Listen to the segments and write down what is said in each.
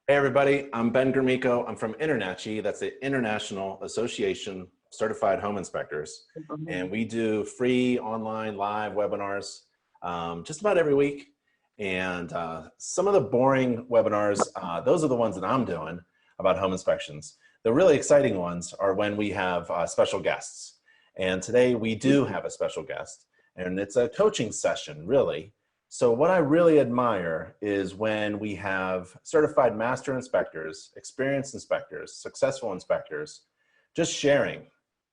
Hey everybody, I'm Ben Grimico. I'm from InterNACHI. That's the International Association of Certified Home Inspectors. And we do free online live webinars just about every week. And some of the boring webinars, those are the ones that I'm doing about home inspections. The really exciting ones are when we have special guests. And today we do have a special guest, and it's a coaching session, really. So what I really admire is when we have certified master inspectors, experienced inspectors, successful inspectors, just sharing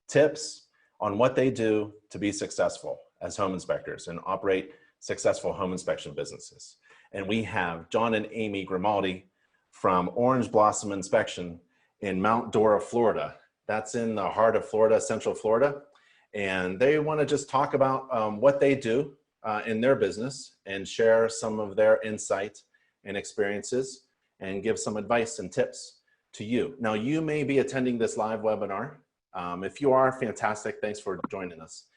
tips on what they do to be successful as home inspectors and operate successful home inspection businesses. And we have John and Amy Grimaldi from Orange Blossom Inspection in Mount Dora, Florida. That's in the heart of Florida, Central Florida. And they want to just talk about what they do in their business and share some of their insight and experiences and give some advice and tips to you. Now, you may be attending this live webinar. If you are, fantastic. Thanks for joining us.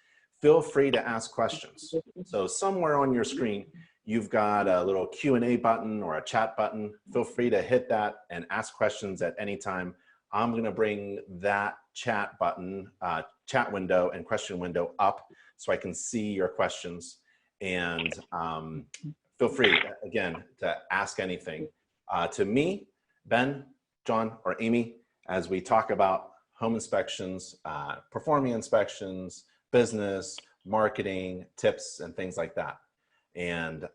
Feel free to ask questions. So somewhere on your screen, you've got a little Q&A button or a chat button. Feel free to hit that and ask questions at any time. I'm going to bring that chat button, chat window and question window up so I can see your questions. And feel free, again, to ask anything to me, Ben, John, or Amy, as we talk about home inspections, performing inspections, business, marketing, tips, and things like that. And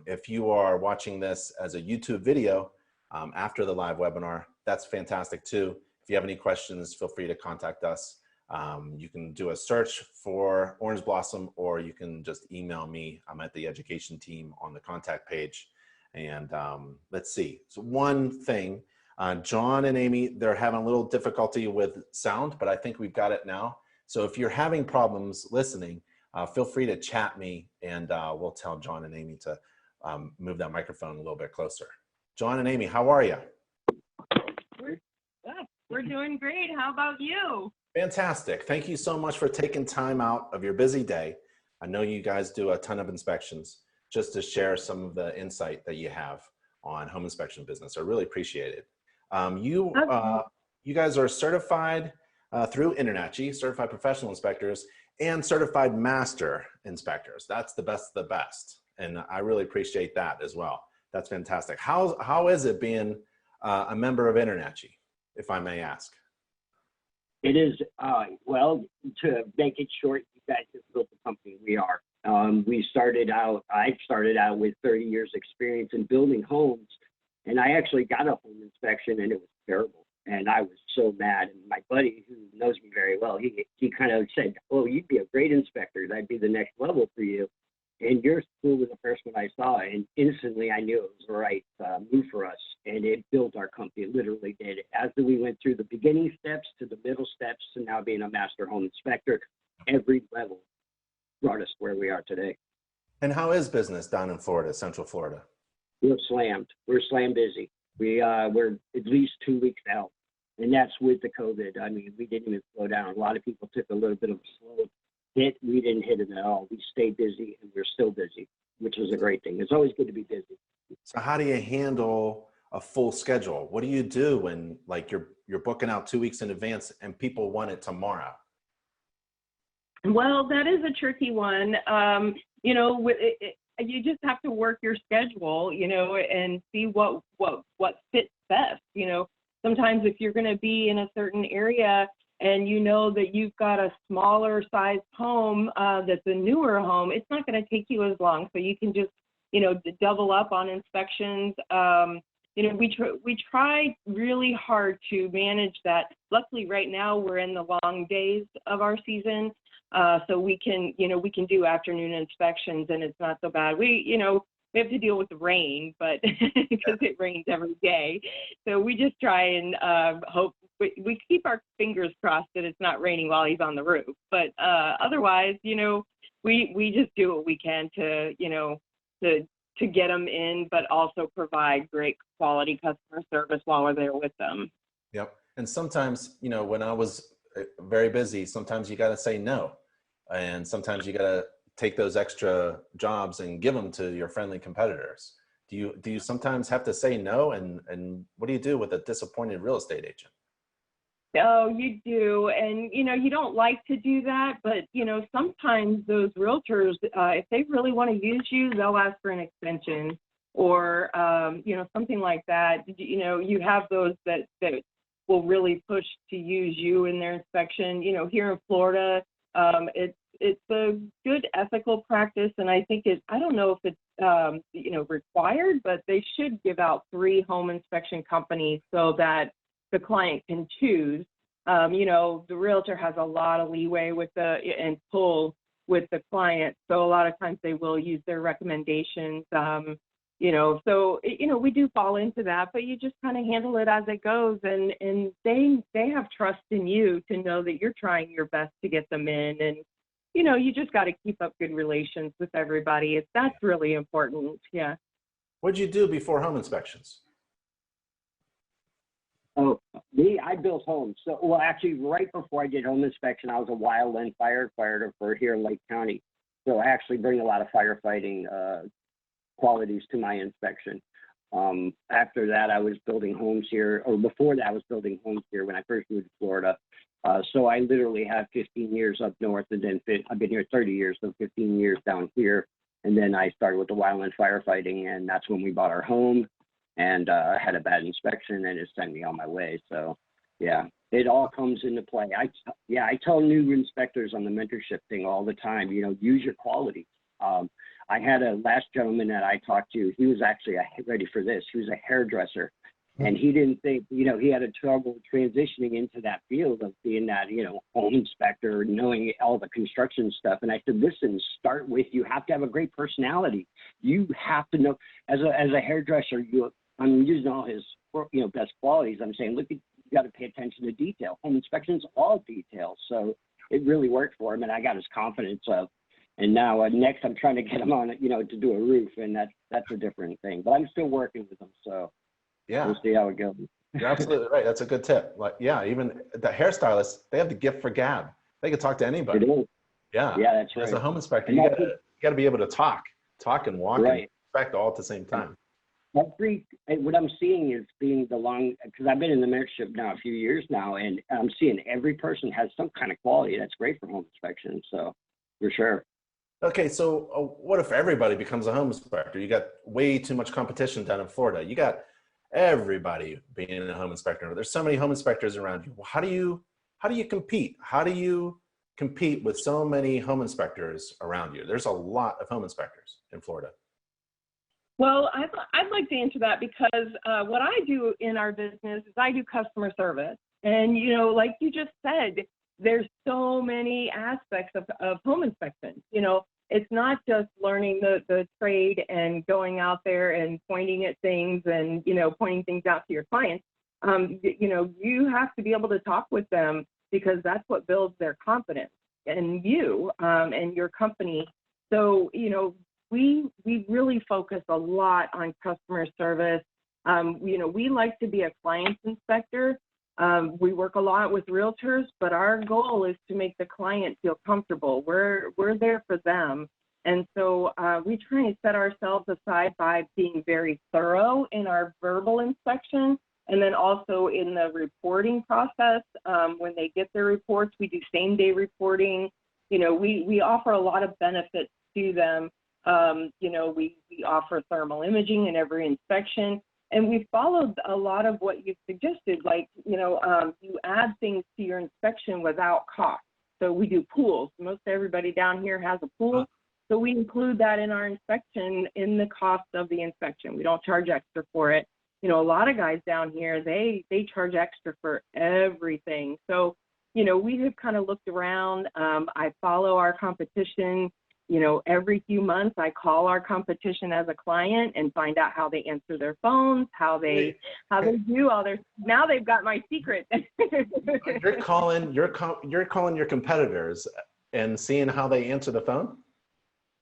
if you are watching this as a YouTube video after the live webinar, that's fantastic too. If you have any questions, feel free to contact us. You can do a search for Orange Blossom, or you can just email me. I'm at the education team on the contact page. And let's see. So one thing, John and Amy, they're having a little difficulty with sound, but I think we've got it now. So if you're having problems listening, feel free to chat me, and we'll tell John and Amy to move that microphone a little bit closer. John and Amy, how are you? We're doing great. How about you? Fantastic. Thank you so much for taking time out of your busy day. I know you guys do a ton of inspections, just to share some of the insight that you have on home inspection business. I really appreciate it. You guys are certified through InterNACHI, certified professional inspectors, and certified master inspectors. That's the best of the best. And I really appreciate that as well. That's fantastic. How is it being a member of InterNACHI, if I may ask? It is, well, to make it short, you guys have built the company we are. I started out with 30 years experience in building homes, and I actually got a home inspection and it was terrible. And I was so mad. And my buddy, who knows me very well, he kind of said, oh, you'd be a great inspector. That'd be the next level for you. And your school was the first one I saw, and instantly I knew it was the right move for us. And it built our company. It literally did. As we went through the beginning steps to the middle steps to now being a master home inspector, every level brought us where we are today. And how is business down in Florida, Central Florida? We're slammed. We're slam busy. We're at least 2 weeks out, and that's with the COVID. I mean, we didn't even slow down. A lot of people took a little bit of a slow hit. We didn't hit it at all. We stayed busy, and we're still busy, which is a great thing. It's always good to be busy. So how do you handle a full schedule? What do you do when, like, you're booking out 2 weeks in advance and people want it tomorrow? Well, that is a tricky one. You know, you just have to work your schedule, you know, and see what fits best. You know, sometimes if you're going to be in a certain area and you know that you've got a smaller sized home that's a newer home, it's not going to take you as long. So you can just, you know, double up on inspections. You know, we try really hard to manage that. Luckily, right now we're in the long days of our season, so we can do afternoon inspections, and it's not so bad. We have to deal with the rain, but because it rains every day, so we just try and hope. We keep our fingers crossed that it's not raining while he's on the roof. But otherwise, you know, we just do what we can to, you know, to get them in, but also provide great quality customer service while we're there with them. Yep. And sometimes, you know, when I was very busy, sometimes you got to say no. And sometimes you got to take those extra jobs and give them to your friendly competitors. Do you sometimes have to say no? And what do you do with a disappointed real estate agent? Oh, you do. And, you don't like to do that, but, sometimes those realtors, if they really want to use you, they'll ask for an extension or, something like that. You have those that will really push to use you in their inspection. Here in Florida, it's a good ethical practice. And I think I don't know if it's, required, but they should give out 3 home inspection companies so that the client can choose. The realtor has a lot of leeway and pull with the client. So a lot of times they will use their recommendations. We do fall into that, but you just kind of handle it as it goes. And they have trust in you to know that you're trying your best to get them in. And, you just got to keep up good relations with everybody. That's really important. Yeah. What'd you do before home inspections? Oh, I built homes. So, well, actually, right before I did home inspection, I was a wildland firefighter for here in Lake County. So I actually bring a lot of firefighting qualities to my inspection. After that, I was building homes here, or before that, I was building homes here when I first moved to Florida. So I literally have 15 years up north, and then I've been here 30 years, so 15 years down here. And then I started with the wildland firefighting, and that's when we bought our home. And I had a bad inspection, and it sent me on my way. So, yeah, it all comes into play. I tell new inspectors on the mentorship thing all the time, use your qualities. I had a last gentleman that I talked to, he was actually, ready for this, he was a hairdresser. And he didn't think, he had a trouble transitioning into that field of being that, home inspector, knowing all the construction stuff. And I said, listen, start with, you have to have a great personality. You have to know, as a hairdresser, I'm using all his, best qualities. I'm saying, look, you got to pay attention to detail. Home inspections, all detail. So it really worked for him, and I got his confidence up. And now next, I'm trying to get him on, to do a roof, and that's a different thing. But I'm still working with him, so yeah, we'll see how it goes. You're absolutely right. That's a good tip. Like, yeah, even the hairstylists, they have the gift for gab. They can talk to anybody. It is. Yeah, Yeah, that's right. As a home inspector, And you gotta be able to talk and walk right. and inspect all at the same time. What I'm seeing is because I've been in the mentorship now a few years now, and I'm seeing every person has some kind of quality that's great for home inspection. So for sure. Okay, so what if everybody becomes a home inspector? You got way too much competition down in Florida. You got everybody being a home inspector. There's so many home inspectors around you. How do you compete? How do you compete with so many home inspectors around you? There's a lot of home inspectors in Florida. Well, I'd like to answer that because what I do in our business is I do customer service. And, like you just said, there's so many aspects of home inspection. It's not just learning the trade and going out there and pointing at things and, pointing things out to your clients. You have to be able to talk with them because that's what builds their confidence in you and your company. So, we really focus a lot on customer service. We like to be a client's inspector. We work a lot with realtors, but our goal is to make the client feel comfortable. We're there for them. And so we try and set ourselves aside by being very thorough in our verbal inspection. And then also in the reporting process, when they get their reports, we do same-day reporting. We offer a lot of benefits to them. We offer thermal imaging in every inspection. And we followed a lot of what you suggested, like, you add things to your inspection without cost. So we do pools. Most everybody down here has a pool. So we include that in our inspection in the cost of the inspection. We don't charge extra for it. A lot of guys down here, they charge extra for everything. So, we have kind of looked around. I follow our competition. Every few months I call our competition as a client and find out how they answer their phones, how they do all their, now they've got my secret. You're calling your competitors and seeing how they answer the phone?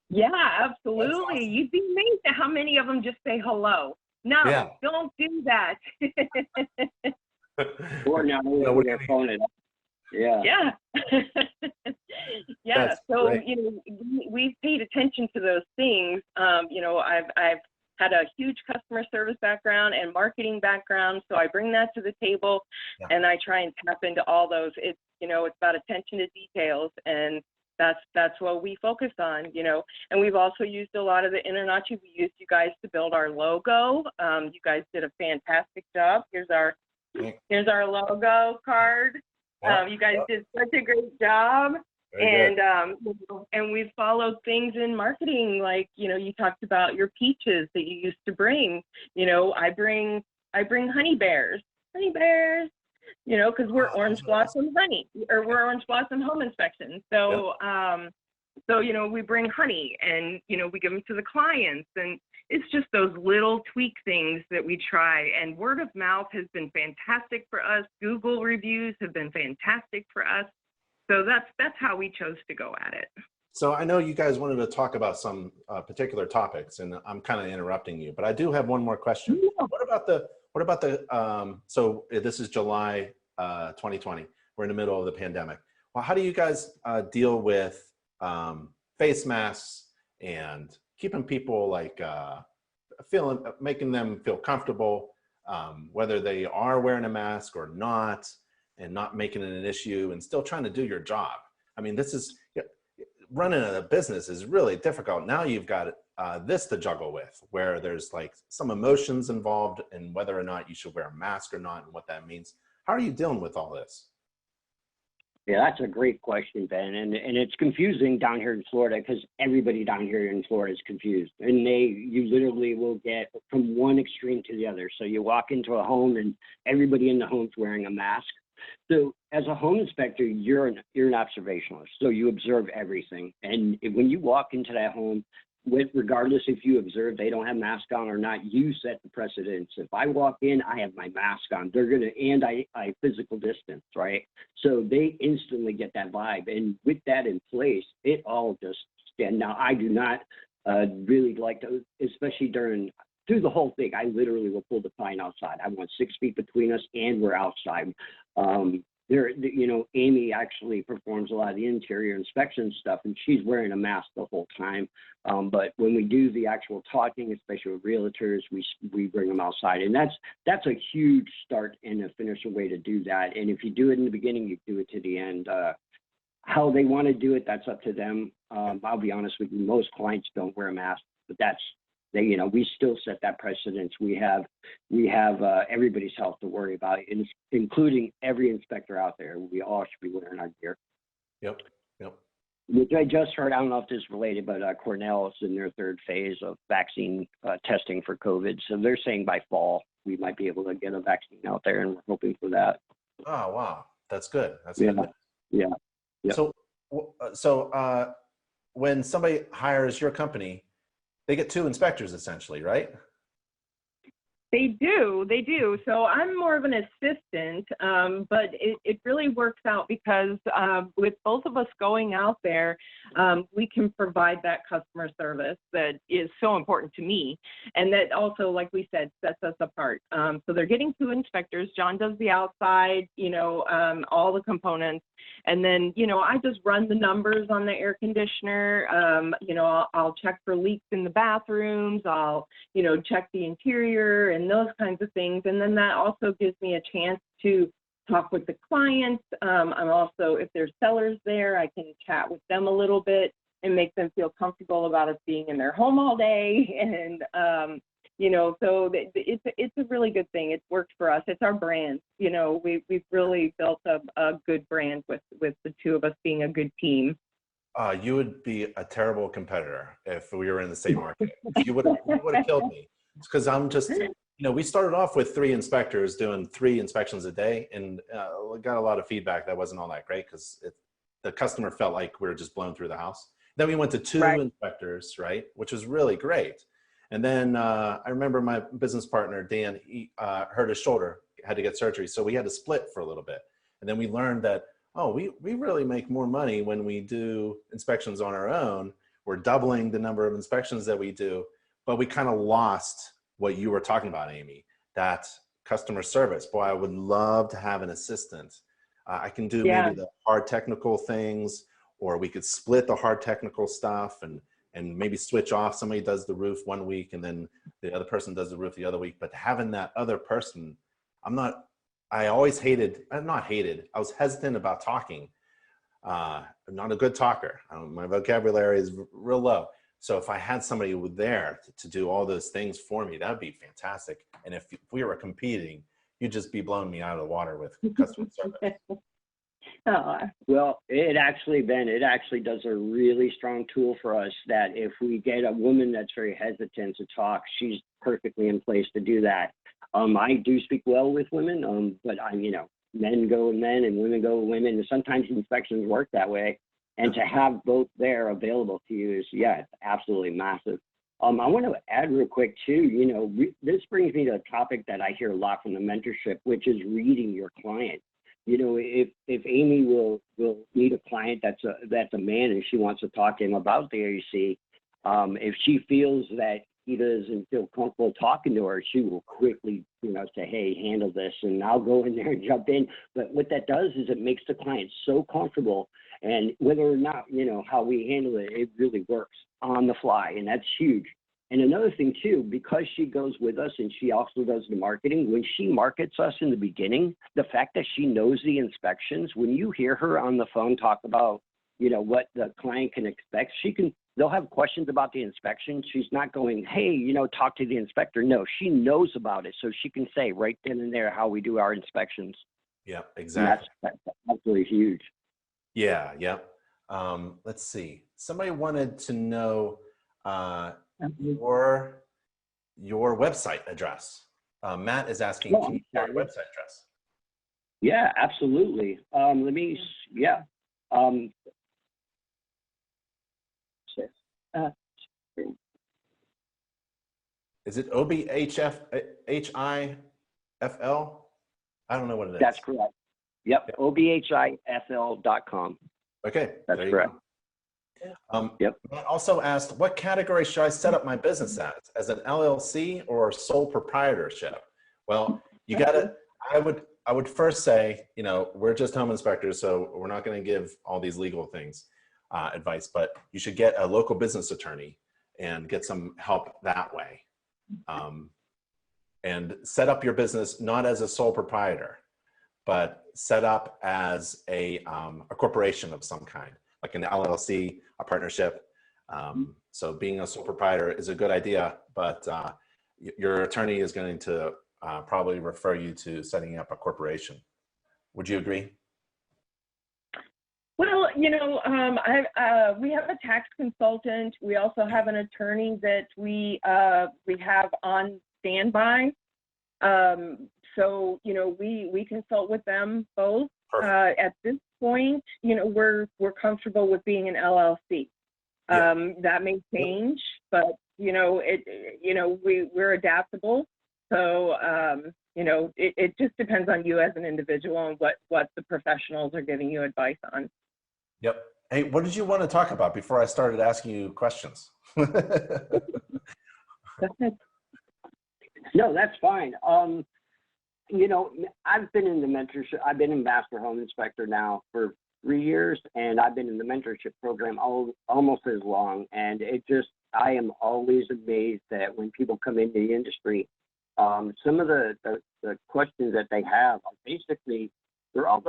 Yeah, absolutely. Awesome. You'd be amazed at how many of them just say hello. No, yeah. Don't do that. Or now they're phone it up. Yeah. Yeah. Yeah. That's so, great. we've paid attention to those things. I've had a huge customer service background and marketing background. So I bring that to the table, Yeah. and I try and tap into all those. It's, you know, it's about attention to details, and that's what we focus on, you know. And we've also used a lot of the InterNACHI. We used you guys to build our logo. You guys did a fantastic job. Here's our logo card. You guys did such a great job. And we've followed things in marketing, like, you know, you talked about your peaches that you used to bring. You know, I bring honey bears, you know, because we're Orange Blossom Honey, or we're Orange Blossom Home Inspection. So, so, you know, we bring honey, and, you know, we give them to the clients, and it's just those little tweak things that we try. And word of mouth has been fantastic for us. Google reviews have been fantastic for us. So that's how we chose to go at it. So I know you guys wanted to talk about some particular topics, and I'm kind of interrupting you, but I do have one more question. Yeah. What about the so this is July 2020. We're in the middle of the pandemic. Well, how do you guys deal with face masks and keeping people like making them feel comfortable, whether they are wearing a mask or not, and not making it an issue and still trying to do your job? I mean, this is, running a business is really difficult. Now you've got this to juggle with, where there's like some emotions involved in whether or not you should wear a mask or not and what that means. How are you dealing with all this? Yeah, that's a great question, Ben. And it's confusing down here in Florida, because everybody down here in Florida is confused. And you literally will get from one extreme to the other. So you walk into a home and everybody in the home's wearing a mask. So as a home inspector, you're an observationalist. So you observe everything. And when you walk into that home, regardless if you observe they don't have mask on or not, you set the precedence. If I walk in, I have my mask on. They're gonna, and I physical distance, right? So they instantly get that vibe. And with that in place, it all just stand. Now, I do not really like to, especially through the whole thing, I literally will pull the sign outside. I want 6 feet between us, and we're outside. You know, Amy actually performs a lot of the interior inspection stuff, and she's wearing a mask the whole time. But when we do the actual talking, especially with realtors, we bring them outside, and that's a huge start and a finisher way to do that. And if you do it in the beginning, you do it to the end. How they want to do it, that's up to them. I'll be honest with you, most clients don't wear a mask, but you know, we still set that precedence. We have everybody's health to worry about, including every inspector out there. We all should be wearing our gear. Yep. Which I just heard, I don't know if this is related, but Cornell is in their 3rd phase of vaccine testing for COVID. So they're saying by fall, we might be able to get a vaccine out there, and we're hoping for that. Oh, wow. That's good. That's good. Good. Yeah. So when somebody hires your company, they get 2 inspectors essentially, right? They do. So I'm more of an assistant, but it really works out because with both of us going out there, we can provide that customer service that is so important to me. And that also, like we said, sets us apart. So they're getting 2 inspectors. John does the outside, you know, all the components. And then, you know, I just run the numbers on the air conditioner. You know, I'll check for leaks in the bathrooms. I'll, you know, check the interior and those kinds of things. And then that also gives me a chance to talk with the clients. I'm also, if there's sellers there, I can chat with them a little bit and make them feel comfortable about us being in their home all day. And, you know, so it's a really good thing. It's worked for us. It's our brand. You know, we've really built a good brand with the 2 of us being a good team. You would be a terrible competitor if we were in the same market. You would have killed me. Because I'm just, you know, we started off with 3 inspectors doing 3 inspections a day, and we got a lot of feedback that wasn't all that great because the customer felt like we were just blown through the house. Then we went to 2 inspectors, right, which was really great. And then I remember my business partner, Dan, he hurt his shoulder, had to get surgery. So we had to split for a little bit. And then we learned that, oh, we really make more money when we do inspections on our own. We're doubling the number of inspections that we do. But we kind of lost what you were talking about, Amy, that customer service. Boy, I would love to have an assistant. I can do maybe the hard technical things, or we could split the hard technical stuff and and maybe switch off. Somebody does the roof one week and then the other person does the roof the other week. But having that other person, I always hated, not hated, I was hesitant about talking. I'm not a good talker. My vocabulary is real low. So if I had somebody there to do all those things for me, that'd be fantastic. And if we were competing, you'd just be blowing me out of the water with customer service. Oh, Well, it actually does a really strong tool for us that if we get a woman that's very hesitant to talk, she's perfectly in place to do that. I do speak well with women, but men go with men and women go with women. And sometimes inspections work that way. And to have both there available to you is, it's absolutely massive. I want to add real quick too, this brings me to a topic that I hear a lot from the mentorship, which is reading your client. If Amy will meet a client that's a man and she wants to talk to him about the AC, if she feels that he doesn't feel comfortable talking to her, she will quickly, say, hey, handle this, and I'll go in there and jump in. But what that does is it makes the client so comfortable, and whether or not, how we handle it, it really works on the fly, and that's huge. And another thing too, because she goes with us and she also does the marketing, when she markets us in the beginning, the fact that she knows the inspections, when you hear her on the phone talk about, what the client can expect, they'll have questions about the inspection. She's not going, hey, talk to the inspector. No, she knows about it. So she can say right then and there how we do our inspections. Yeah, exactly. That's absolutely huge. Yeah. Let's see. Somebody wanted to know your website address. Matt is asking, can you share your website address? Yeah, absolutely. Is it OBHIFL? I don't know what it is. That's correct. Yep, obhifl.com. Okay, that's correct. Yep. Matt also asked, what category should I set up my business as an LLC or sole proprietorship? Well, you got to, I would first say, we're just home inspectors, so we're not going to give all these legal things advice, but you should get a local business attorney and get some help that way. And set up your business not as a sole proprietor, but set up as a corporation of some kind, like an LLC, a partnership. So being a sole proprietor is a good idea, but your attorney is going to probably refer you to setting up a corporation. Would you agree? well, we have a tax consultant. We also have an attorney that we have on standby. So, we consult with them both. At this point, we're comfortable with being an LLC. That may change, but we're adaptable. So it just depends on you as an individual and what the professionals are giving you advice on. Yep. Hey, what did you want to talk about before I started asking you questions? No, that's fine. I've been in the mentorship. I've been in Master Home Inspector now for 3 years, and I've been in the mentorship program almost as long. And I am always amazed that when people come into the industry, some of the questions that they have are basically, they're all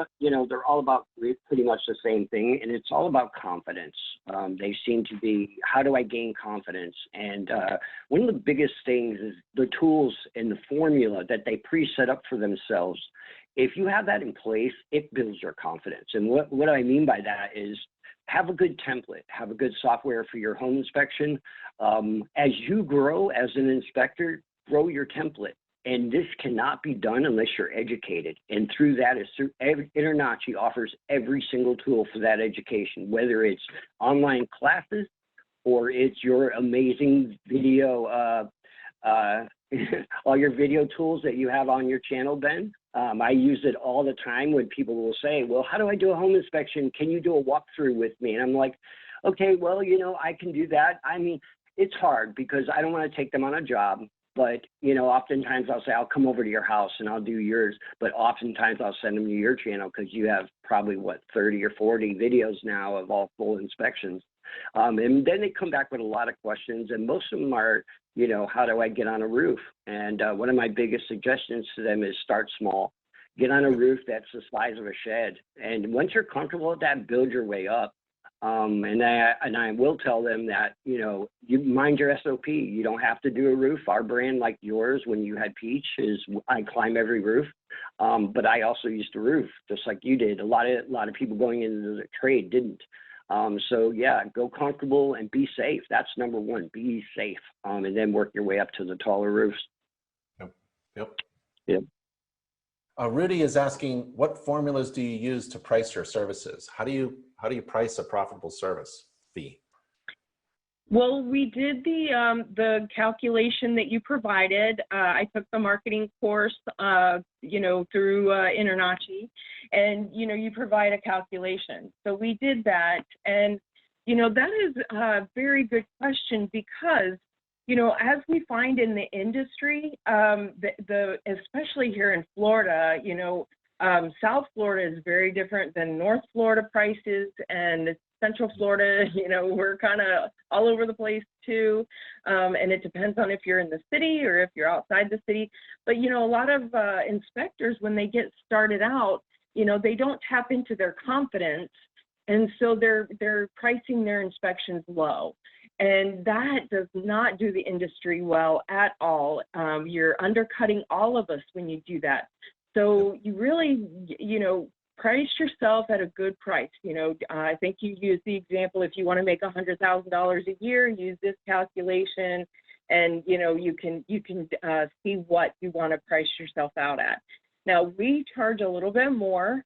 about pretty much the same thing, and it's all about confidence. They seem to be, how do I gain confidence? And one of the biggest things is the tools and the formula that they pre-set up for themselves. If you have that in place, it builds your confidence. And what I mean by that is have a good template, have a good software for your home inspection. As you grow as an inspector, grow your template. And this cannot be done unless you're educated. And through that, InterNACHI offers every single tool for that education, whether it's online classes or it's your amazing video, all your video tools that you have on your channel, Ben. I use it all the time when people will say, well, how do I do a home inspection? Can you do a walkthrough with me? And I'm like, okay, well, I can do that. I mean, it's hard because I don't want to take them on a job. But, oftentimes I'll say, I'll come over to your house and I'll do yours. But oftentimes I'll send them to your channel because you have probably, 30 or 40 videos now of all full inspections. And then they come back with a lot of questions, and most of them are, you know, how do I get on a roof? And one of my biggest suggestions to them is start small. Get on a roof that's the size of a shed. And once you're comfortable with that, build your way up. And I will tell them that, you know, you mind your SOP. You don't have to do a roof. Our brand, like yours, when you had Peach, is I climb every roof. But I also used to roof, just like you did. A lot of people going into the trade didn't. So yeah, go comfortable and be safe. That's number one. Be safe. And then work your way up to the taller roofs. Yep. Rudy is asking, what formulas do you use to price your services? How do you price a profitable service fee? Well, we did the calculation that you provided. I took the marketing course, you know, through InterNACHI, and you know, you provide a calculation. So we did that, and you know, that is a very good question because, you know, as we find in the industry, especially here in Florida, you know, South Florida is very different than North Florida prices, and Central Florida, you know, we're kind of all over the place too. And it depends on if you're in the city or if you're outside the city. But, you know, a lot of inspectors, when they get started out, you know, they don't tap into their confidence. And so they're pricing their inspections low. And that does not do the industry well at all. You're undercutting all of us when you do that. So you really, you know, price yourself at a good price. You know, I think you use the example, if you want to make $100,000 a year, use this calculation, and you know, you can see what you want to price yourself out at. Now, we charge a little bit more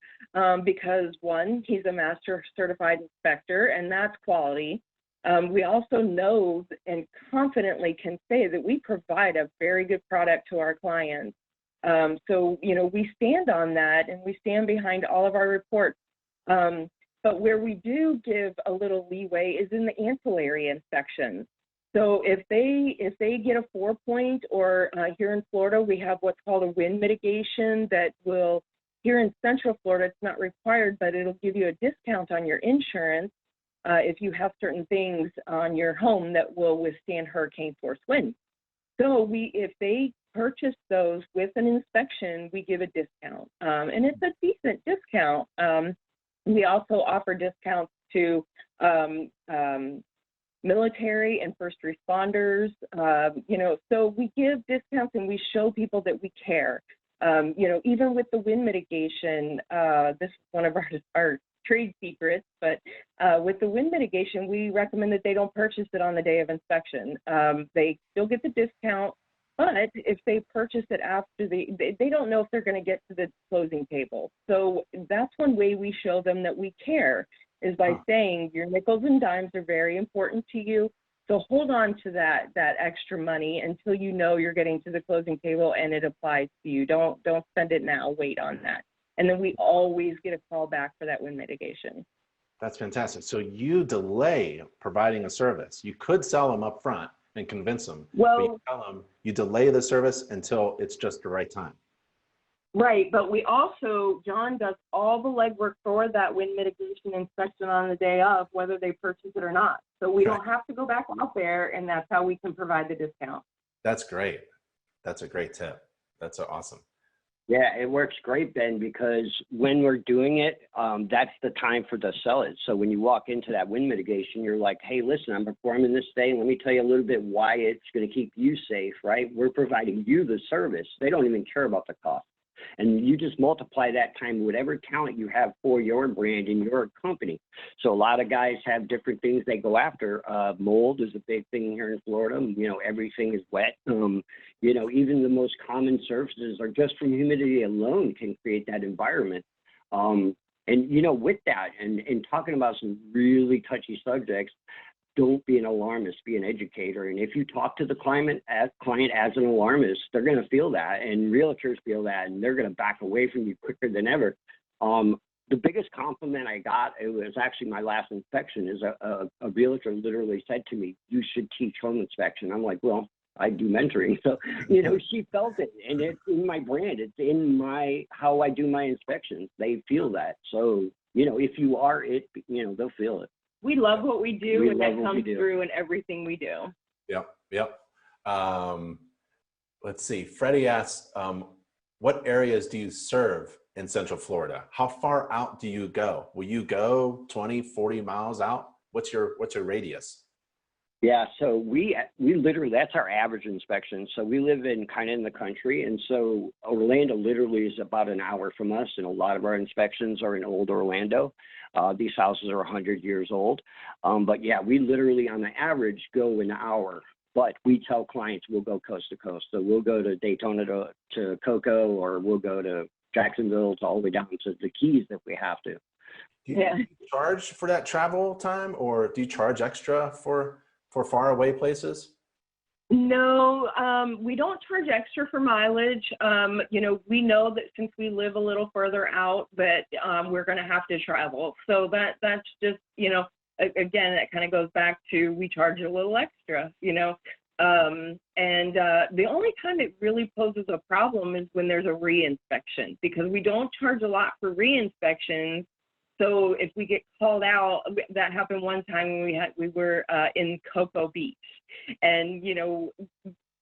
because one, he's a master certified inspector, and that's quality. We also know and confidently can say that we provide a very good product to our clients. So, you know, we stand on that, and we stand behind all of our reports. But where we do give a little leeway is in the ancillary inspections. So if they get a 4-point, or here in Florida, we have what's called a wind mitigation that will, here in Central Florida, it's not required, but it'll give you a discount on your insurance if you have certain things on your home that will withstand hurricane force winds. So if they purchase those with an inspection, we give a discount, and it's a decent discount. We also offer discounts to military and first responders, you know, so we give discounts and we show people that we care. You know, even with the wind mitigation, this is one of our trade secrets, but with the wind mitigation, we recommend that they don't purchase it on the day of inspection. They still get the discount, but if they purchase it after they don't know if they're going to get to the closing table. So that's one way we show them that we care, is by saying your nickels and dimes are very important to you. So hold on to that extra money until you know you're getting to the closing table and it applies to you. Don't spend it now, wait on that. And then we always get a call back for that wind mitigation. That's fantastic. So you delay providing a service. You could sell them up front and convince them. Well, but you tell them you delay the service until it's just the right time. Right, but we also, John does all the legwork for that wind mitigation inspection on the day of, whether they purchase it or not. So we don't have to go back out there, and that's how we can provide the discount. That's great. That's a great tip. That's awesome. Yeah, it works great, Ben, because when we're doing it, that's the time for the sell it. So when you walk into that wind mitigation, you're like, hey, listen, I'm performing this day. Let me tell you a little bit why it's going to keep you safe, right? We're providing you the service. They don't even care about the cost. And you just multiply that time, whatever talent you have for your brand and your company. So a lot of guys have different things they go after. Mold is a big thing here in Florida. You know, everything is wet. You know, even the most common surfaces are just from humidity alone can create that environment. And, you know, with that and talking about some really touchy subjects, don't be an alarmist, be an educator. And if you talk to the client as an alarmist, they're going to feel that, and realtors feel that, and they're going to back away from you quicker than ever. The biggest compliment I got, it was actually my last inspection, is a realtor literally said to me, you should teach home inspection. I'm like, well, I do mentoring. So, you know, she felt it, and it's in my brand. It's in how I do my inspections. They feel that. So, you know, if you are it, you know, they'll feel it. We love what we do, and that what we comes do. through in everything we do. Yep, yep. Let's see, Freddie asks, what areas do you serve in Central Florida? How far out do you go? Will you go 20, 40 miles out? What's your radius? Yeah, so we literally, that's our average inspection. So we live in kind of in the country, and so Orlando literally is about an hour from us, and a lot of our inspections are in old Orlando. These houses are 100 years old. But yeah, we literally on the average go an hour, but we tell clients we'll go coast to coast. So we'll go to Daytona to Cocoa, or we'll go to Jacksonville all the way down to the Keys if we have to. Do you charge for that travel time, or do you charge extra for far away places? No, we don't charge extra for mileage. You know, we know that since we live a little further out that we're going to have to travel. So that's just, you know, again, that kind of goes back to we charge a little extra, you know. The only time it really poses a problem is when there's a re-inspection, because we don't charge a lot for re-inspections. So if we get called out, that happened one time when we were in Cocoa Beach, and you know,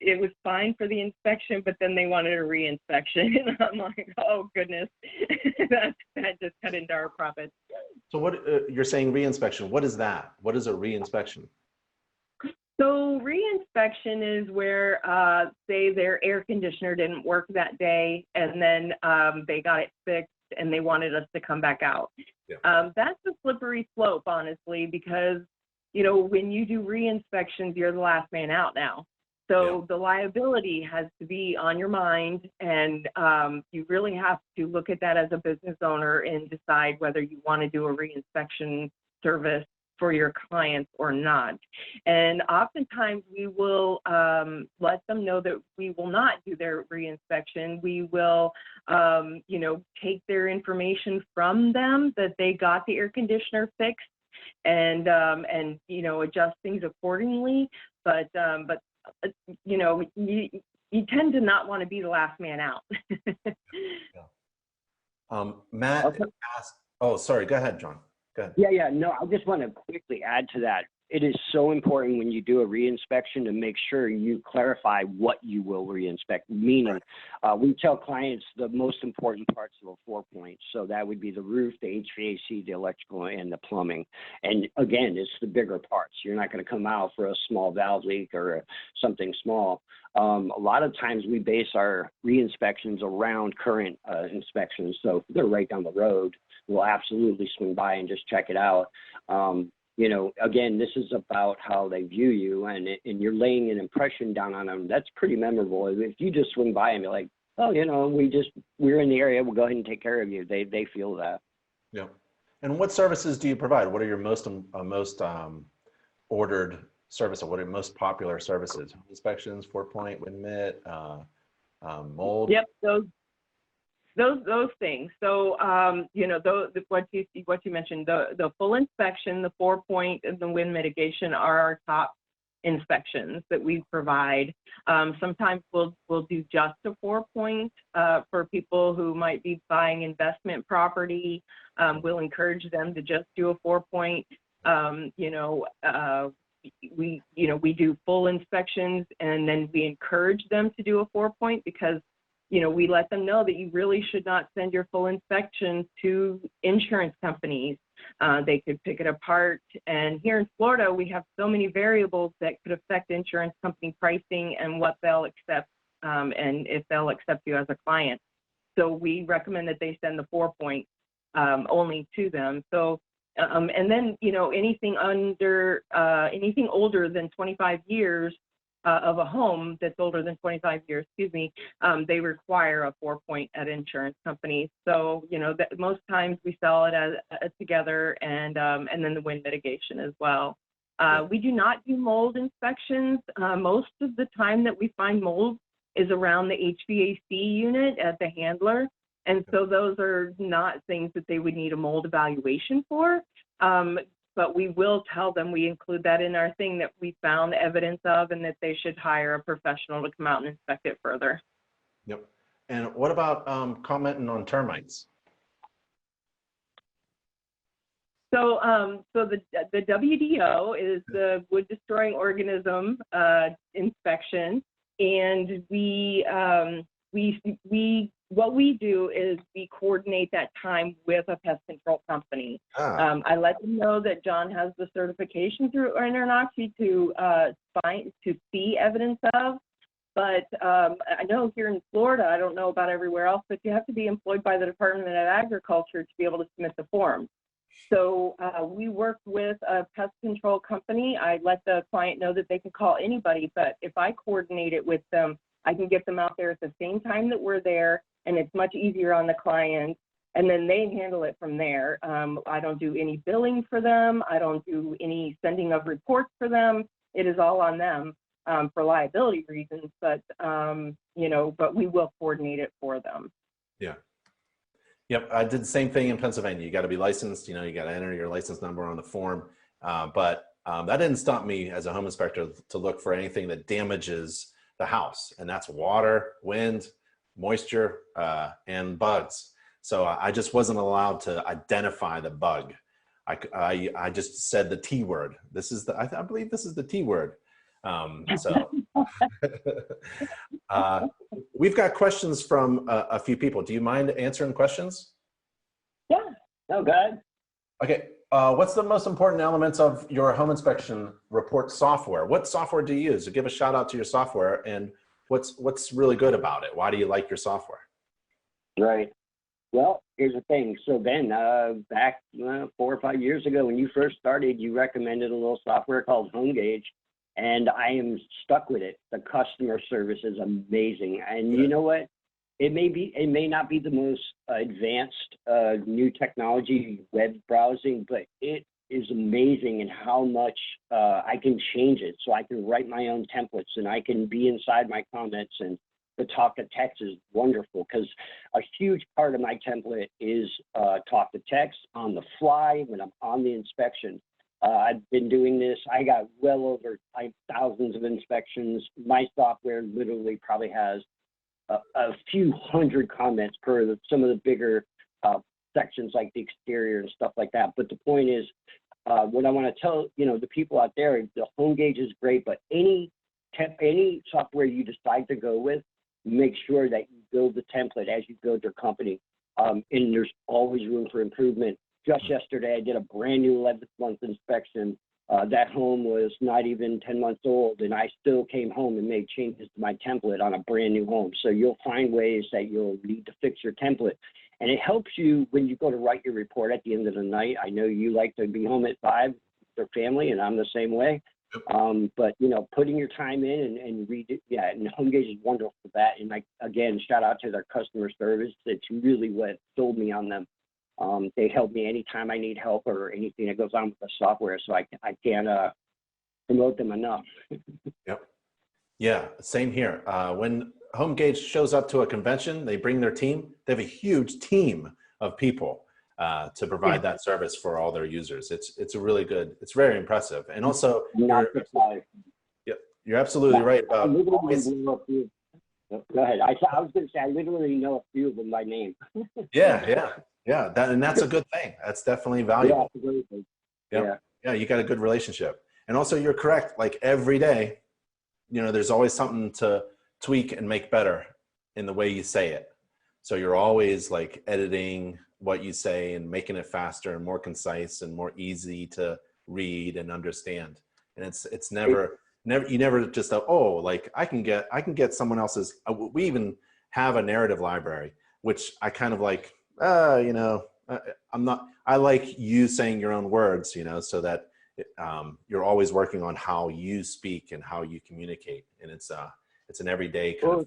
it was fine for the inspection, but then they wanted a re-inspection, and I'm like, oh goodness, that just cut into our profits. So what you're saying re-inspection? What is that? What is a re-inspection? So re-inspection is where, say their air conditioner didn't work that day, and then they got it fixed, and they wanted us to come back out. Yeah. That's a slippery slope, honestly, because, you know, when you do re-inspections, you're the last man out now. So the liability has to be on your mind, and you really have to look at that as a business owner and decide whether you want to do a re-inspection service for your clients or not. And oftentimes we will let them know that we will not do their re-inspection. We will, you know, take their information from them that they got the air conditioner fixed, and you know, adjust things accordingly. But you know, you tend to not want to be the last man out. Matt asked, oh, sorry, go ahead, John. Yeah, no, I just want to quickly add to that. It is so important when you do a re-inspection to make sure you clarify what you will re-inspect, meaning we tell clients the most important parts of a 4-point. So that would be the roof, the HVAC, the electrical, and the plumbing. And again, it's the bigger parts. You're not going to come out for a small valve leak or something small. A lot of times we base our re-inspections around current inspections. So if they're right down the road, we'll absolutely swing by and just check it out. You know, again, this is about how they view you, and you're laying an impression down on them. That's pretty memorable. If you just swing by and be like, oh, you know, we're in the area, we'll go ahead and take care of you. They feel that. Yeah. And what services do you provide? What are your most ordered services? What are your most popular services? Inspections, 4-point, wind mitt, mold? Yep, those things. So, you know, what you mentioned, the full inspection, the 4-point, and the wind mitigation are our top inspections that we provide. Sometimes we'll do just a 4-point for people who might be buying investment property. We'll encourage them to just do a 4-point. You know, we do full inspections, and then we encourage them to do a 4-point because, you know, we let them know that you really should not send your full inspection to insurance companies. They could pick it apart. And here in Florida, we have so many variables that could affect insurance company pricing and what they'll accept, and if they'll accept you as a client. So we recommend that they send the 4-point only to them. So, and then, you know, anything older than 25 years, of a home that's older than 25 years, they require a 4-point at insurance companies. So, you know, that most times we sell it as together, and then the wind mitigation as well. We do not do mold inspections. Most of the time that we find mold is around the HVAC unit at the handler. And so those are not things that they would need a mold evaluation for. But we will tell them, we include that in our thing, that we found evidence of, and that they should hire a professional to come out and inspect it further. Yep. And what about commenting on termites? So the WDO is the wood destroying organism inspection, and what we do is we coordinate that time with a pest control company. I let them know that John has the certification through InterNACHI to see evidence of. But I know here in Florida, I don't know about everywhere else, but you have to be employed by the Department of Agriculture to be able to submit the form. So we worked with a pest control company. I let the client know that they can call anybody, but if I coordinate it with them, I can get them out there at the same time that we're there, and it's much easier on the client, and then they handle it from there. I don't do any billing for them. I don't do any sending of reports for them. It is all on them for liability reasons, but, but we will coordinate it for them. Yeah. Yep, I did the same thing in Pennsylvania. You got to be licensed, you got to enter your license number on the form. But that didn't stop me as a home inspector to look for anything that damages the house. And that's water, wind, moisture, and bugs. So I just wasn't allowed to identify the bug. I just said the T word. I believe this is the T word. We've got questions from a few people. Do you mind answering questions? Yeah, no, go ahead. Okay, what's the most important elements of your home inspection report software? What software do you use? Give a shout out to your software, and what's really good about it? Why do you like your software? Right. Well, here's the thing. So Ben, back 4 or 5 years ago when you first started, you recommended a little software called HomeGauge. And I am stuck with it. The customer service is amazing. And you know what? It may not be the most advanced new technology web browsing, but it is amazing in how much I can change it. So I can write my own templates, and I can be inside my comments, and the talk to text is wonderful because a huge part of my template is talk to text on the fly when I'm on the inspection. I've been doing this. I got well over thousands of inspections. My software literally probably has a few hundred comments per some of the bigger sections like the exterior and stuff like that. But the point is, what I want to tell the people out there, the HomeGauge is great, but any software you decide to go with, make sure that you build the template as you build your company. And there's always room for improvement. Just yesterday, I did a brand new 11th month inspection. That home was not even 10 months old, and I still came home and made changes to my template on a brand new home. So you'll find ways that you'll need to fix your template. And it helps you when you go to write your report at the end of the night. I know you like to be home at 5 with your family, and I'm the same way. But, putting your time in and read it, and HomeGauge is wonderful for that. And again, shout out to their customer service. It's really what sold me on them. They help me anytime I need help or anything that goes on with the software, so I can't promote them enough. Yep. Yeah, same here. When HomeGauge shows up to a convention, they bring their team. They have a huge team of people to provide that service for all their users. It's a really good. It's very impressive, and also you're absolutely right about always. Go ahead. I was going to say I literally know a few of them by name. Yeah. That's a good thing. That's definitely valuable. Yeah. You got a good relationship, and also you're correct. Like every day, there's always something to tweak and make better in the way you say it. So you're always like editing what you say and making it faster and more concise and more easy to read and understand. And it's never you never just I can get someone else's. We even have a narrative library, which I kind of like. I like you saying your own words, so that you're always working on how you speak and how you communicate, and it's an everyday kind of.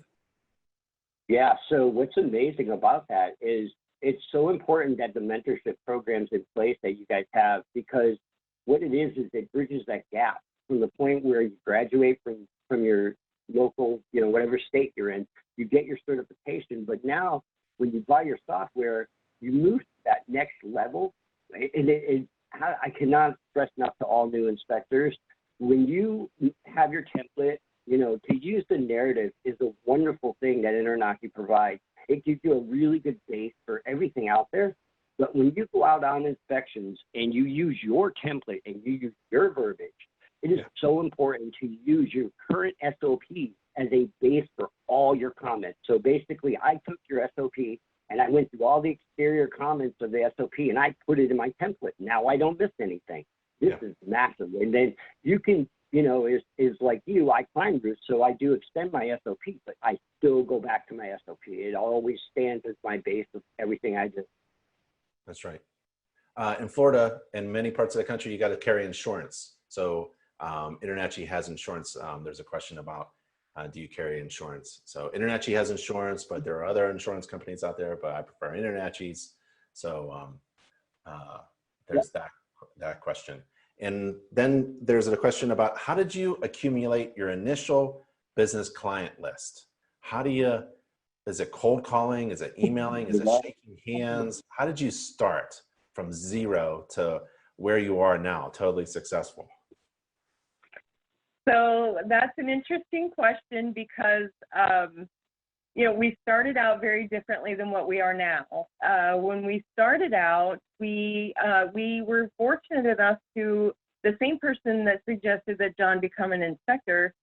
Yeah. So what's amazing about that is it's so important that the mentorship programs in place that you guys have, because what it is it bridges that gap from the point where you graduate from your local, whatever state you're in, you get your certification, but now when you buy your software, you move to that next level. And I cannot stress enough to all new inspectors, when you have your template, to use the narrative is a wonderful thing that InterNACHI provides. It gives you a really good base for everything out there. But when you go out on inspections and you use your template and you use your verbiage, it is so important to use your current SOP as a base for all your comments. So basically, I took your SOP and I went through all the exterior comments of the SOP and I put it in my template. Now I don't miss anything. This is massive. And then you can, is like you, I climb roofs, so I do extend my SOP, but I still go back to my SOP. It always stands as my base of everything I do. That's right. In Florida and many parts of the country, you got to carry insurance. So InterNACHI has insurance. There's a question about, do you carry insurance? So InterNACHI has insurance, but there are other insurance companies out there, but I prefer InterNACHI's. So there's that question. And then there's a question about, how did you accumulate your initial business client list? Is it cold calling? Is it emailing? Is it shaking hands? How did you start from zero to where you are now, totally successful? So that's an interesting question because, we started out very differently than what we are now. When we started out, we were fortunate enough to, the same person that suggested that John become an inspector,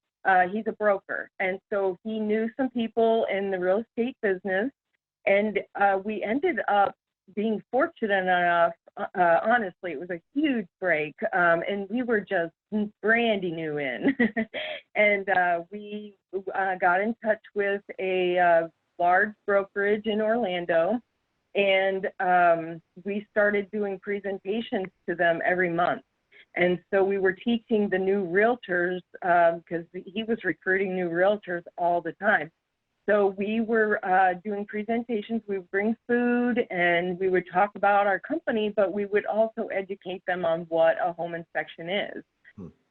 he's a broker. And so he knew some people in the real estate business, and we ended up being fortunate enough, honestly, it was a huge break, and we were just brandy new in. And we got in touch with a large brokerage in Orlando, and we started doing presentations to them every month. And so we were teaching the new realtors, because he was recruiting new realtors all the time. So we were doing presentations. We would bring food and we would talk about our company, but we would also educate them on what a home inspection is.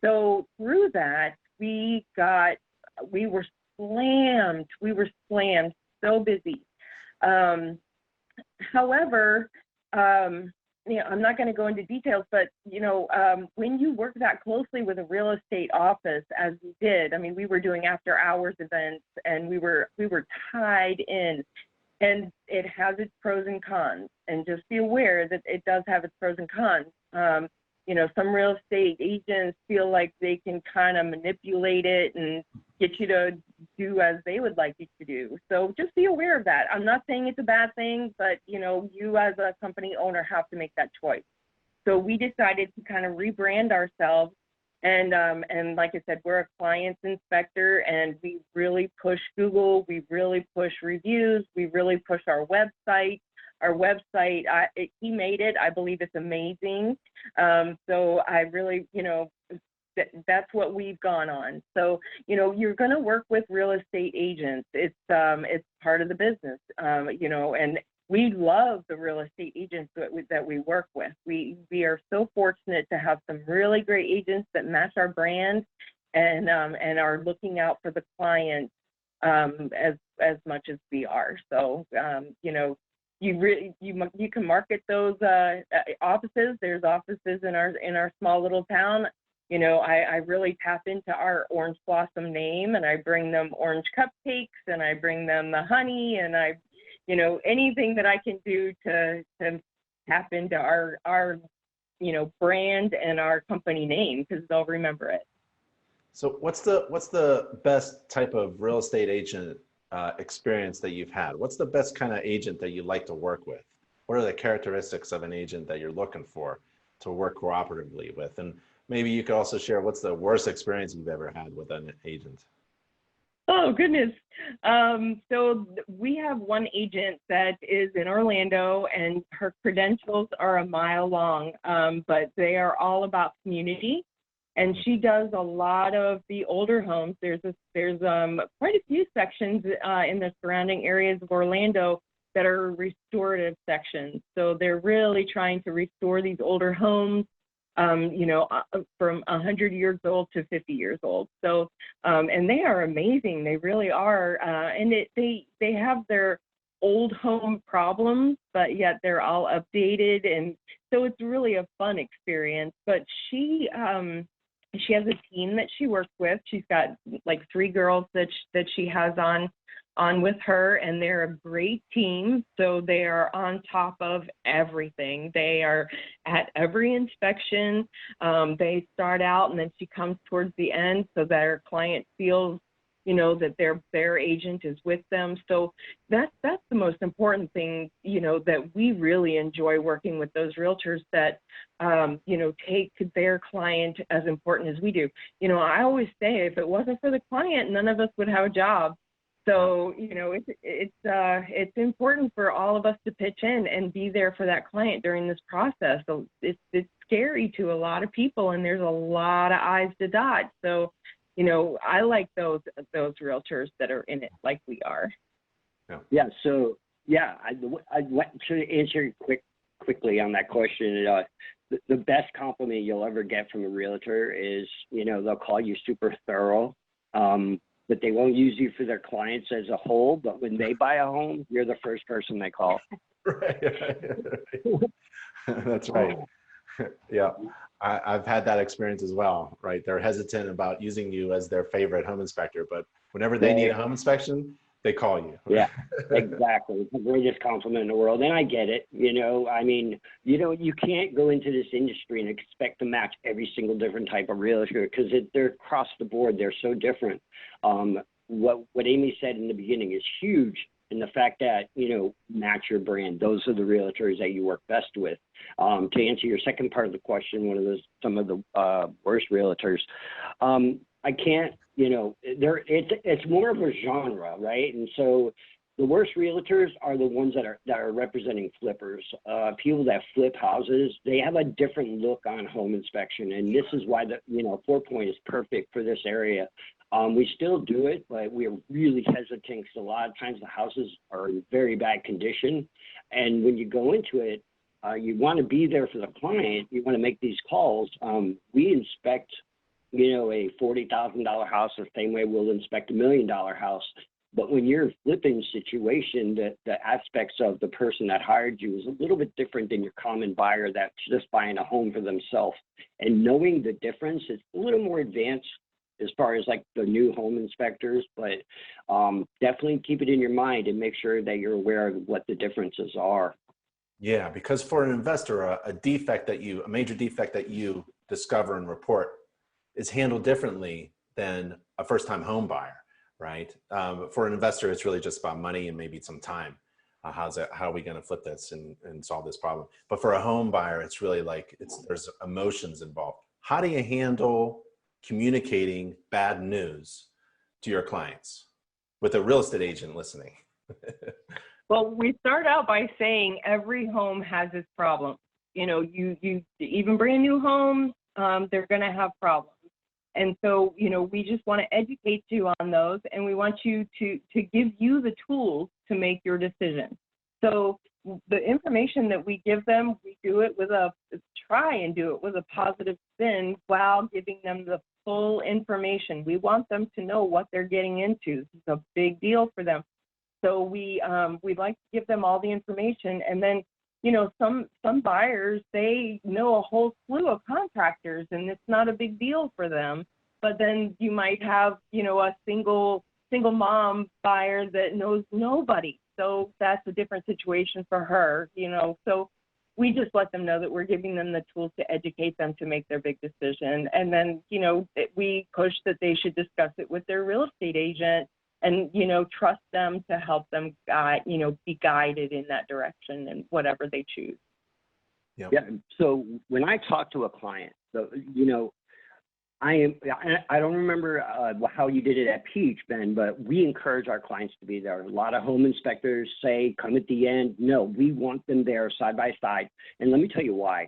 So through that, we were slammed. We were slammed, so busy. However, I'm not going to go into details, but, when you work that closely with a real estate office, as we did, I mean, we were doing after hours events and we were tied in, and it has its pros and cons, and just be aware that it does have its pros and cons. Some real estate agents feel like they can kind of manipulate it and get you to do as they would like you to do. So just be aware of that. I'm not saying it's a bad thing, but you as a company owner have to make that choice. So we decided to kind of rebrand ourselves, and like I said, we're a client's inspector, and we really push Google, we really push reviews, we really push our website. Our website, he made it. I believe it's amazing. So I really, that's what we've gone on. So, you're going to work with real estate agents. It's part of the business, and we love the real estate agents that we work with. We are so fortunate to have some really great agents that match our brand and are looking out for the client as much as we are. So, you can market those offices. There's offices in our small little town. I really tap into our Orange Blossom name, and I bring them orange cupcakes, and I bring them the honey, and anything that I can do to tap into our brand and our company name, because they'll remember it. So what's the best type of real estate agent experience that you've had? What's the best kind of agent that you like to work with? What are the characteristics of an agent that you're looking for to work cooperatively with? And maybe you could also share, what's the worst experience you've ever had with an agent? Oh, goodness. So we have one agent that is in Orlando, and her credentials are a mile long, but they are all about community. And she does a lot of the older homes. There's quite a few sections in the surrounding areas of Orlando that are restorative sections. So they're really trying to restore these older homes, from 100 years old to 50 years old. So, and they are amazing. They really are. And they have their old home problems, but yet they're all updated. And so it's really a fun experience. But she has a team that she works with. She's got like 3 girls that she has on on with her, and they're a great team. So they are on top of everything. They are at every inspection. They start out, and then she comes towards the end so that her client feels, you know, that their agent is with them. So that's the most important thing, you know, that we really enjoy working with those realtors that, you know, take their client as important as we do. You know, I always say, if it wasn't for the client, none of us would have a job. So, you know, it's important for all of us to pitch in and be there for that client during this process. So it's scary to a lot of people, and there's a lot of I's to dot. So, you know, I like those realtors that are in it like we are. Yeah. So yeah, I want to answer quickly on that question. The best compliment you'll ever get from a realtor is, you know, they'll call you super thorough, but they won't use you for their clients as a whole. But when they buy a home, you're the first person they call. Right. That's right. Yeah. I've had that experience as well, right? They're hesitant about using you as their favorite home inspector, but whenever they need a home inspection, they call you. Yeah, exactly. It's the greatest compliment in the world. And I get it. You know, I mean, you know, you can't go into this industry and expect to match every single different type of realtor, because they're across the board. They're so different. What Amy said in the beginning is huge. And the fact that, you know, match your brand, those are the realtors that you work best with. To answer your second part of the question, some of the worst realtors, I can't, you know, it's more of a genre, right? And so the worst realtors are the ones that are representing flippers, people that flip houses. They have a different look on home inspection, and this is why the, you know, 4 Point is perfect for this area. We still do it, but we are really hesitant because a lot of times the houses are in very bad condition. And when you go into it, you want to be there for the client. You want to make these calls. We inspect, you know, a $40,000 house the same way we'll inspect $1 million house. But when you're flipping situation, the aspects of the person that hired you is a little bit different than your common buyer that's just buying a home for themselves. And knowing the difference is a little more advanced as far as like the new home inspectors, but definitely keep it in your mind and make sure that you're aware of what the differences are. Yeah, because for an investor, a major defect that you discover and report is handled differently than a first-time home buyer, right? For an investor, it's really just about money and maybe some time. How are we going to flip this and solve this problem? But for a home buyer, it's really like there's emotions involved. How do you handle communicating bad news to your clients with a real estate agent listening? Well, we start out by saying every home has its problems. You know, you even brand new homes, they're going to have problems. And so, you know, we just want to educate you on those, and we want you to give you the tools to make your decision. So the information that we give them, we try and do it with a positive spin while giving them the full information. We want them to know what they're getting into. This is a big deal for them. So we'd like to give them all the information. And then, you know, some buyers, they know a whole slew of contractors, and it's not a big deal for them. But then you might have, you know, a single mom buyer that knows nobody. So that's a different situation for her, you know. So we just let them know that we're giving them the tools to educate them to make their big decision. And then, you know, we push that they should discuss it with their real estate agent and, you know, trust them to help them be guided in that direction and whatever they choose. Yep. Yeah. So when I talk to a client, you know, I don't remember how you did it at Peach, Ben, but we encourage our clients to be there. A lot of home inspectors say, come at the end. No, we want them there side by side. And let me tell you why.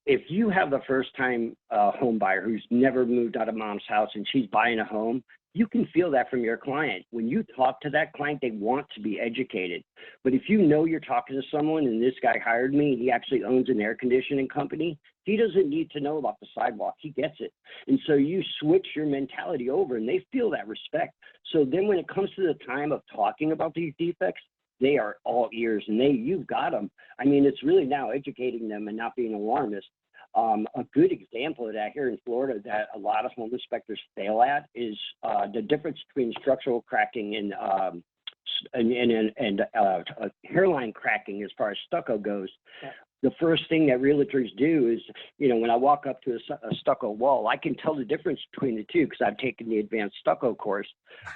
If you have the first time home buyer who's never moved out of mom's house and she's buying a home, you can feel that from your client. When you talk to that client, they want to be educated. But if you know you're talking to someone and this guy hired me, he actually owns an air conditioning company, he doesn't need to know about the sidewalk. He gets it. And so you switch your mentality over and they feel that respect. So then when it comes to the time of talking about these defects, they are all ears and you've got them. I mean, it's really now educating them and not being alarmist. A good example of that here in Florida that a lot of home inspectors fail at is the difference between structural cracking and hairline cracking as far as stucco goes. Yeah. The first thing that realtors do is, when I walk up to a stucco wall, I can tell the difference between the two because I've taken the advanced stucco course.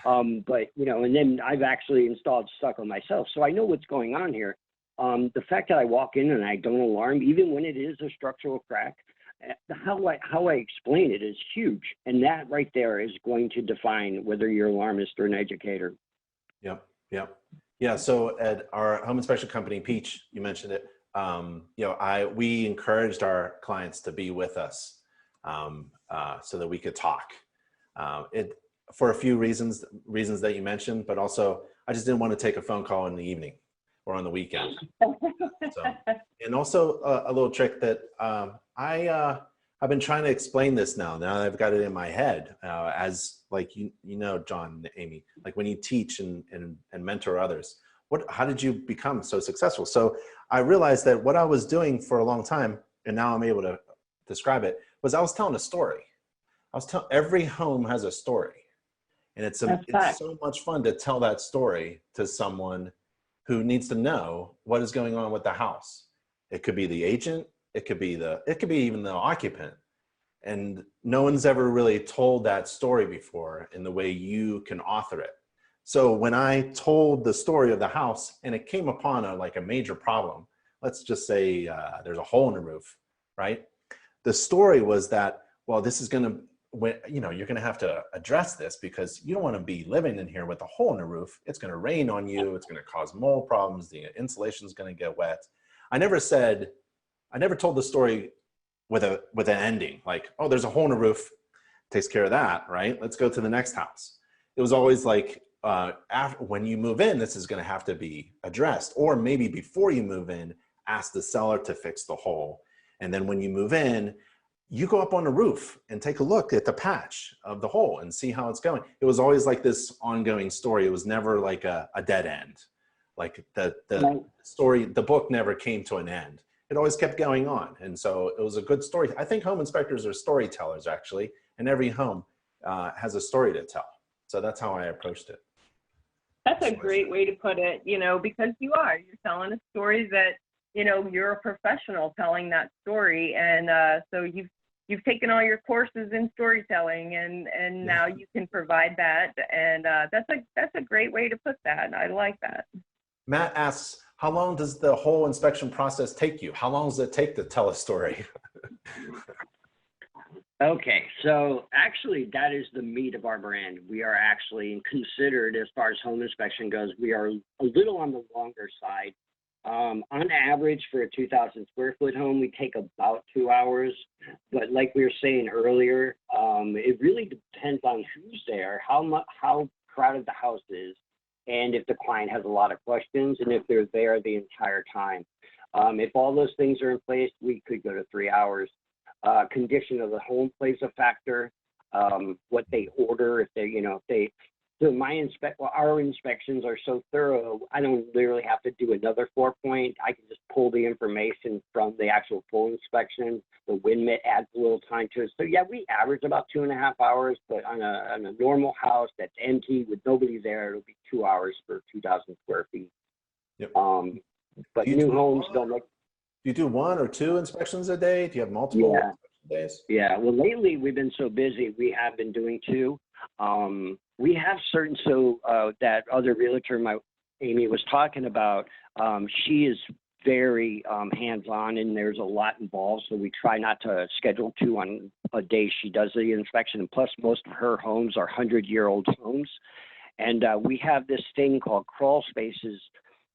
And then I've actually installed stucco myself, so I know what's going on here. The fact that I walk in and I don't alarm, even when it is a structural crack, how I explain it is huge. And that right there is going to define whether you're an alarmist or an educator. Yep. Yeah. So at our home inspection company, Peach, you mentioned it. We encouraged our clients to be with us so that we could talk. For a few reasons that you mentioned, but also I just didn't want to take a phone call in the evening or on the weekend. And also a little trick that I've been trying to explain this now. Now I've got it in my head as like John and Amy, like when you teach and mentor others. How did you become so successful? So I realized that what I was doing for a long time, and now I'm able to describe it, was I was telling a story. Every home has a story, and it's so much fun to tell that story to someone who needs to know what is going on with the house. It could be the agent, it could be even the occupant, and no one's ever really told that story before in the way you can author it. So when I told the story of the house and it came upon a major problem, let's just say there's a hole in the roof, right? The story was that, well, this is going to, you're going to have to address this because you don't want to be living in here with a hole in the roof. It's going to rain on you. It's going to cause mold problems. The insulation is going to get wet. I never told the story with an ending, like, oh, there's a hole in the roof, takes care of that, right? Let's go to the next house. It was always like, when you move in, this is going to have to be addressed, or maybe before you move in, ask the seller to fix the hole. And then when you move in, you go up on the roof and take a look at the patch of the hole and see how it's going. It was always like this ongoing story. It was never like a dead end. Like the story, the book never came to an end. It always kept going on. And so it was a good story. I think home inspectors are storytellers, actually, and every home has a story to tell. So that's how I approached it. That's a great way to put it, because you're telling a story that, you're a professional telling that story. And so you've taken all your courses in storytelling and now you can provide that. And that's a great way to put that. I like that. Matt asks, how long does the whole inspection process take you? How long does it take to tell a story? Okay, so actually that is the meat of our brand. We are actually considered, as far as home inspection goes, we are a little on the longer side. On average for a 2,000 square foot home, we take about 2 hours. But like we were saying earlier, it really depends on who's there, how crowded the house is, and if the client has a lot of questions and if they're there the entire time. If all those things are in place, we could go to 3 hours. Condition of the home plays a factor. What they order, our inspections are so thorough, I don't literally have to do another 4-point. I can just pull the information from the actual full inspection. The wind mitt adds a little time to it. So yeah, we average about 2.5 hours, but on a normal house that's empty with nobody there, it'll be 2 hours for 2,000 square feet. Yep. But new homes don't like. Do you do 1 or 2 inspections a day? Do you have multiple inspection days? Yeah, well, lately we've been so busy, we have been doing 2. We have certain, that other realtor Amy was talking about, she is very hands-on and there's a lot involved, so we try not to schedule 2 on a day she does the inspection. And plus, most of her homes are 100-year-old homes. And we have this thing called crawl spaces.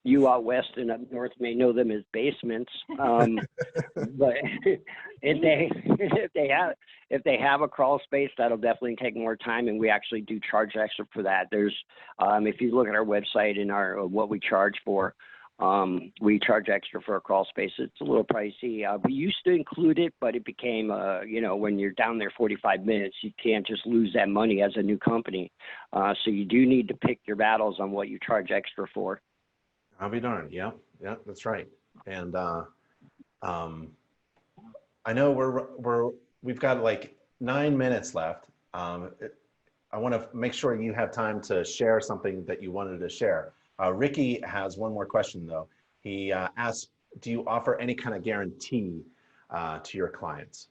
You out west and up north may know them as basements, but if they have a crawl space, that'll definitely take more time, and we actually do charge extra for that. There's, if you look at our website and what we charge for, we charge extra for a crawl space. It's a little pricey. We used to include it, but it became, when you're down there 45 minutes, you can't just lose that money as a new company. So you do need to pick your battles on what you charge extra for. I'll be darned. Yeah, that's right. And I know we've got like 9 minutes left. I want to make sure you have time to share something that you wanted to share. Ricky has one more question though. He asks, do you offer any kind of guarantee to your clients?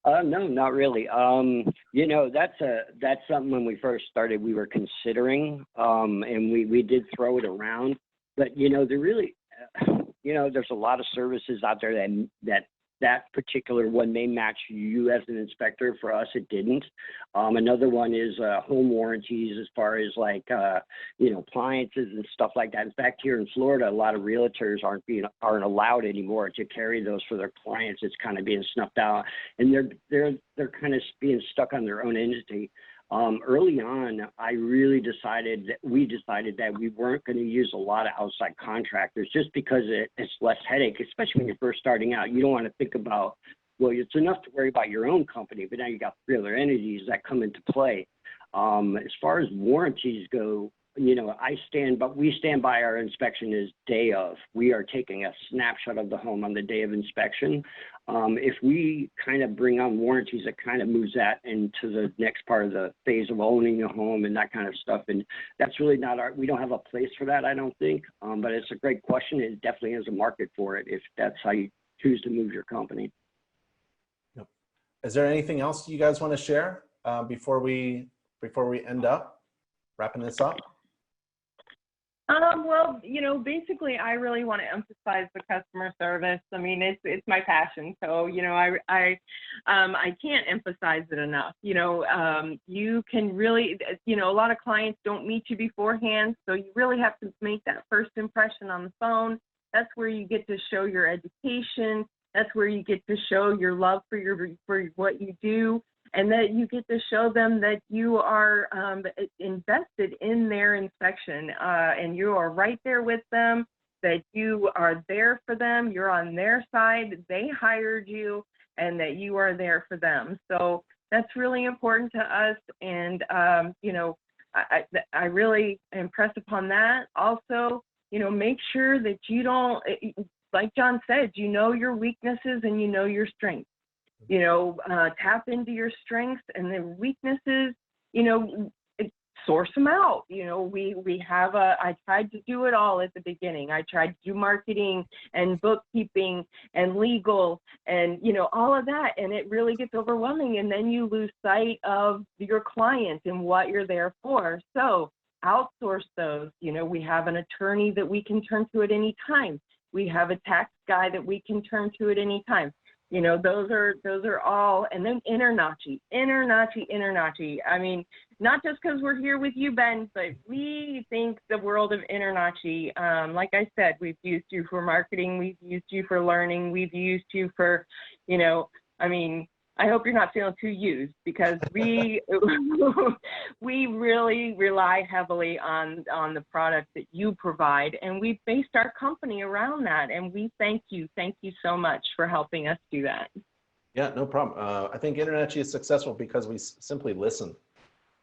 No, not really. You know, that's something when we first started we were considering, and we did throw it around. But you know, you know, there's a lot of services out there that particular one may match you as an inspector. For us, it didn't. Another one is home warranties, as far as like you know, appliances and stuff like that. In fact, here in Florida, a lot of realtors aren't allowed anymore to carry those for their clients. It's kind of being snuffed out, and they're kind of being stuck on their own entity. Early on, we decided that we weren't going to use a lot of outside contractors, just because it's less headache, especially when you're first starting out. You don't want to think about, well, it's enough to worry about your own company, but now you got 3 other entities that come into play. As far as warranties go, you know, we stand by our inspection as day of. We are taking a snapshot of the home on the day of inspection. If we kind of bring on warranties, it kind of moves that into the next part of the phase of owning a home and that kind of stuff. And that's really not we don't have a place for that, I don't think. But it's a great question. It definitely has a market for it if that's how you choose to move your company. Yep. Is there anything else you guys want to share before we end up wrapping this up? Well, you know, basically, I really want to emphasize the customer service. I mean, it's my passion. So, you know, I can't emphasize it enough. You know, you can really, you know, a lot of clients don't meet you beforehand, so you really have to make that first impression on the phone. That's where you get to show your education. That's where you get to show your love for what you do. And that you get to show them that you are invested in their inspection, and you are right there with them, that you are there for them, you're on their side, they hired you, and that you are there for them. So that's really important to us, and you know, I really impress upon that. Also, you know, make sure that you don't, like John said, you know your weaknesses and you know your strengths. You know, tap into your strengths, and the weaknesses, you know, source them out. You know, we have I tried to do it all at the beginning. I tried to do marketing and bookkeeping and legal and, you know, all of that. And it really gets overwhelming. And then you lose sight of your client and what you're there for. So outsource those. You know, we have an attorney that we can turn to at any time. We have a tax guy that we can turn to at any time. You know, those are all, and then InterNACHI. I mean, not just because we're here with you, Ben, but we think the world of InterNACHI, like I said, we've used you for marketing, we've used you for learning, we've used you for, you know, I mean, I hope you're not feeling too used, because we we really rely heavily on the product that you provide, and we've based our company around that, and we thank you so much for helping us do that. Yeah, no problem. I think InterNACHI is successful because we simply listen,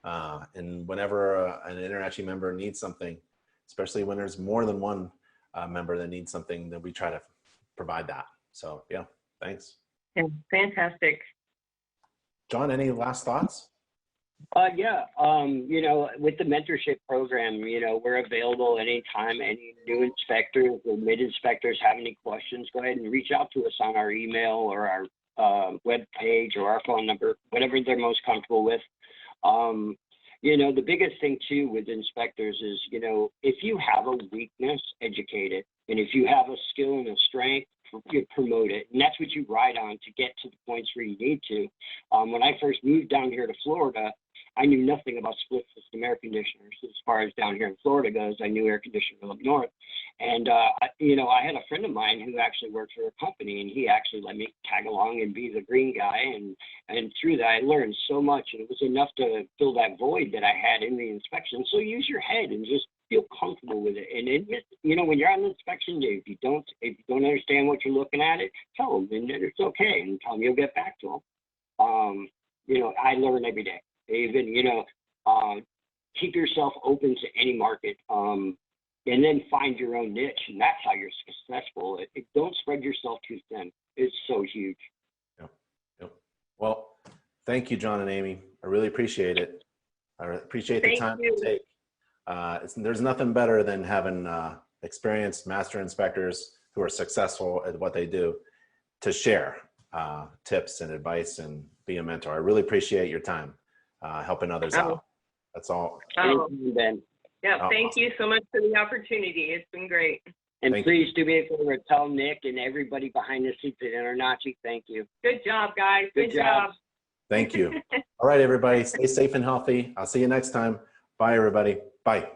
and whenever an InterNACHI member needs something, especially when there's more than one member that needs something, then we try to provide that. So yeah, thanks. Yeah, fantastic. John, any last thoughts? Yeah, you know, with the mentorship program, you know, we're available anytime. Any new inspectors or mid-inspectors have any questions, go ahead and reach out to us on our email or our web page or our phone number, whatever they're most comfortable with. You know, the biggest thing too with inspectors is, you know, if you have a weakness, educate it. And if you have a skill and a strength, you promote it. And that's what you ride on to get to the points where you need to. When I first moved down here to Florida, I knew nothing about split system air conditioners. As far as down here in Florida goes, I knew air conditioning up north. And, you know, I had a friend of mine who actually worked for a company, and he actually let me tag along and be the green guy. And through that, I learned so much. And it was enough to fill that void that I had in the inspection. So use your head and just feel comfortable with it. And it, you know, when you're on the inspection day, if you don't understand what you're looking at, tell them, and it's okay, and tell them you'll get back to them. You know, I learn every day. Even, you know, keep yourself open to any market, and then find your own niche, and that's how you're successful. Don't spread yourself too thin. It's so huge. Yep. Yep. Well, thank you, John and Amy. I really appreciate it. I appreciate the Thank time you. to take. There's nothing better than having experienced master inspectors who are successful at what they do to share tips and advice and be a mentor. I really appreciate your time helping others out. That's all. Thank you, Ben. Yeah, thank awesome. you so much for the opportunity. It's been great. And Thank please do me a favor, tell Nick and everybody behind the scenes at InterNACHI, thank you. Good job, guys. Good job. Thank you. All right, everybody, stay safe and healthy. I'll see you next time. Bye, everybody. Bye.